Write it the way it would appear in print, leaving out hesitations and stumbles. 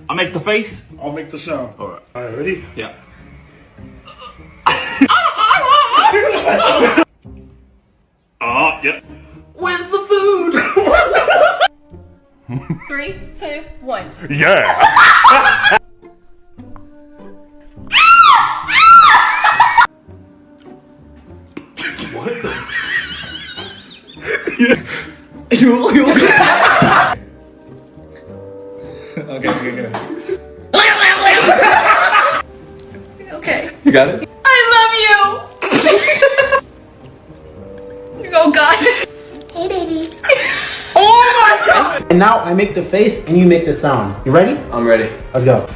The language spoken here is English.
I make the face. I'll make the sound. Alright. Alright, ready? Yeah. Yep. Where's the food? 3, 2, 1. Yeah. What the? Okay. Okay. You got it? I love you! Oh god. Hey, baby. And now I make the face and you make the sound. You ready? I'm ready. Let's go.